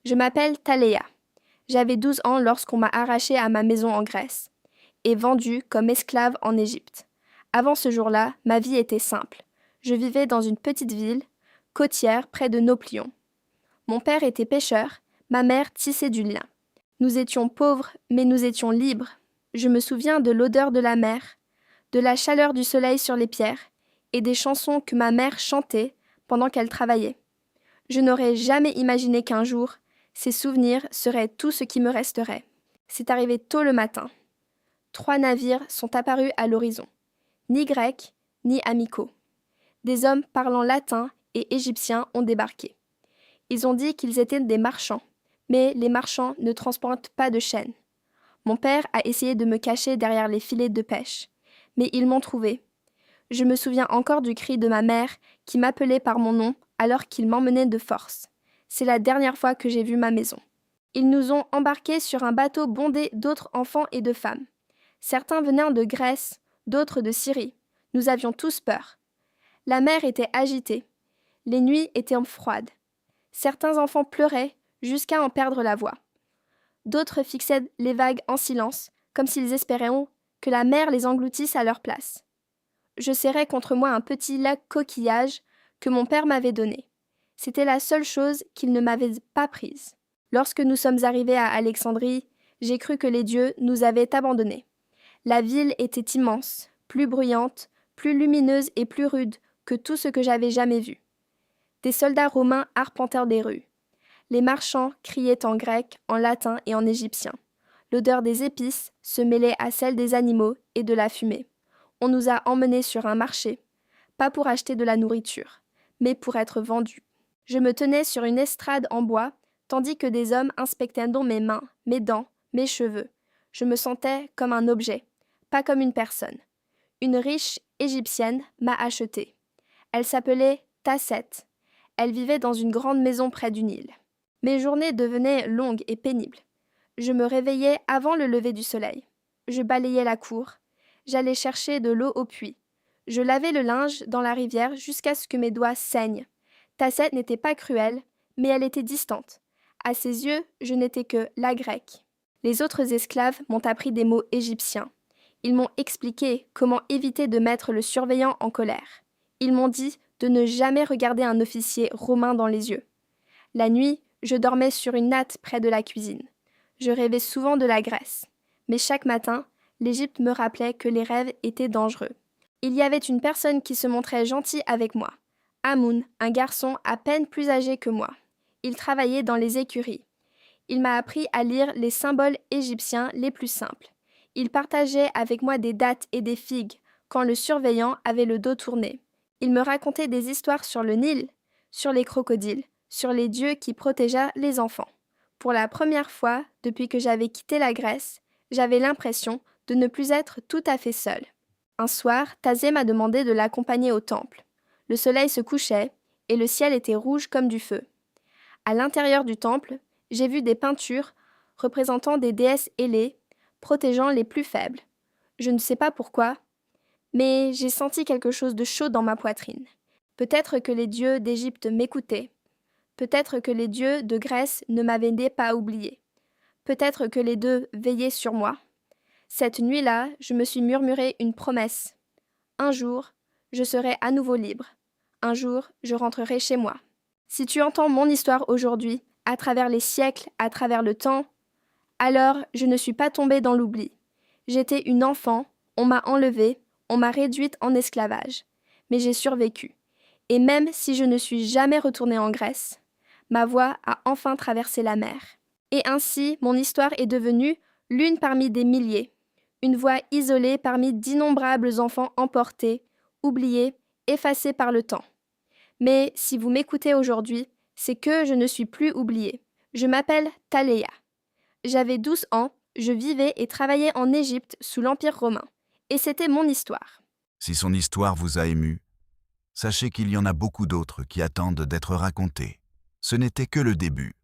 Je m'appelle Thaléa. J'avais 12 ans lorsqu'on m'a arrachée à ma maison en Grèce et vendue comme esclave en Égypte. Avant ce jour-là, ma vie était simple. Je vivais dans une petite ville côtière près de Nauplion. Mon père était pêcheur, ma mère tissait du lin. Nous étions pauvres, mais nous étions libres. Je me souviens de l'odeur de la mer, de la chaleur du soleil sur les pierres et des chansons que ma mère chantait pendant qu'elle travaillait. Je n'aurais jamais imaginé qu'un jour, ces souvenirs seraient tout ce qui me resterait. C'est arrivé tôt le matin. 3 navires sont apparus à l'horizon, ni grecs, ni amicaux. Des hommes parlant latin et égyptien ont débarqué. Ils ont dit qu'ils étaient des marchands, mais les marchands ne transportent pas de chaînes. Mon père a essayé de me cacher derrière les filets de pêche, mais ils m'ont trouvé. Je me souviens encore du cri de ma mère qui m'appelait par mon nom alors qu'il m'emmenait de force. C'est la dernière fois que j'ai vu ma maison. Ils nous ont embarqués sur un bateau bondé d'autres enfants et de femmes. Certains venaient de Grèce, d'autres de Syrie. Nous avions tous peur. La mer était agitée. Les nuits étaient froides. Certains enfants pleuraient jusqu'à en perdre la voix. D'autres fixaient les vagues en silence, comme s'ils espéraient que la mer les engloutisse à leur place. Je serrais contre moi un petit lac coquillage que mon père m'avait donné. C'était la seule chose qu'il ne m'avait pas prise. Lorsque nous sommes arrivés à Alexandrie, j'ai cru que les dieux nous avaient abandonnés. La ville était immense, plus bruyante, plus lumineuse et plus rude que tout ce que j'avais jamais vu. Des soldats romains arpentèrent les rues. Les marchands criaient en grec, en latin et en égyptien. L'odeur des épices se mêlait à celle des animaux et de la fumée. On nous a emmenés sur un marché, pas pour acheter de la nourriture, mais pour être vendus. Je me tenais sur une estrade en bois, tandis que des hommes inspectaient donc mes mains, mes dents, mes cheveux. Je me sentais comme un objet, pas comme une personne. Une riche égyptienne m'a achetée. Elle s'appelait Tacette. Elle vivait dans une grande maison près du Nil. Mes journées devenaient longues et pénibles. Je me réveillais avant le lever du soleil. Je balayais la cour. J'allais chercher de l'eau au puits. Je lavais le linge dans la rivière jusqu'à ce que mes doigts saignent. Tacette n'était pas cruelle, mais elle était distante. À ses yeux, je n'étais que la grecque. Les autres esclaves m'ont appris des mots égyptiens. Ils m'ont expliqué comment éviter de mettre le surveillant en colère. Ils m'ont dit de ne jamais regarder un officier romain dans les yeux. La nuit, je dormais sur une natte près de la cuisine. Je rêvais souvent de la Grèce. Mais chaque matin, l'Égypte me rappelait que les rêves étaient dangereux. Il y avait une personne qui se montrait gentille avec moi. Hamoun, un garçon à peine plus âgé que moi. Il travaillait dans les écuries. Il m'a appris à lire les symboles égyptiens les plus simples. Il partageait avec moi des dattes et des figues quand le surveillant avait le dos tourné. Il me racontait des histoires sur le Nil, sur les crocodiles, sur les dieux qui protégeaient les enfants. Pour la première fois depuis que j'avais quitté la Grèce, j'avais l'impression de ne plus être tout à fait seule. Un soir, Thasée m'a demandé de l'accompagner au temple. Le soleil se couchait et le ciel était rouge comme du feu. À l'intérieur du temple, j'ai vu des peintures représentant des déesses ailées, protégeant les plus faibles. Je ne sais pas pourquoi, mais j'ai senti quelque chose de chaud dans ma poitrine. Peut-être que les dieux d'Égypte m'écoutaient. Peut-être que les dieux de Grèce ne m'avaient pas oublié. Peut-être que les deux veillaient sur moi. Cette nuit-là, je me suis murmuré une promesse. Un jour, je serai à nouveau libre. Un jour, je rentrerai chez moi. Si tu entends mon histoire aujourd'hui, à travers les siècles, à travers le temps, alors je ne suis pas tombée dans l'oubli. J'étais une enfant, on m'a enlevée, on m'a réduite en esclavage. Mais j'ai survécu. Et même si je ne suis jamais retournée en Grèce, ma voix a enfin traversé la mer. Et ainsi, mon histoire est devenue l'une parmi des milliers. Une voix isolée parmi d'innombrables enfants emportés, oubliés, effacés par le temps. Mais si vous m'écoutez aujourd'hui, c'est que je ne suis plus oubliée. Je m'appelle Thaléa. J'avais 12 ans, je vivais et travaillais en Égypte sous l'Empire romain. Et c'était mon histoire. Si son histoire vous a ému, sachez qu'il y en a beaucoup d'autres qui attendent d'être racontées. Ce n'était que le début.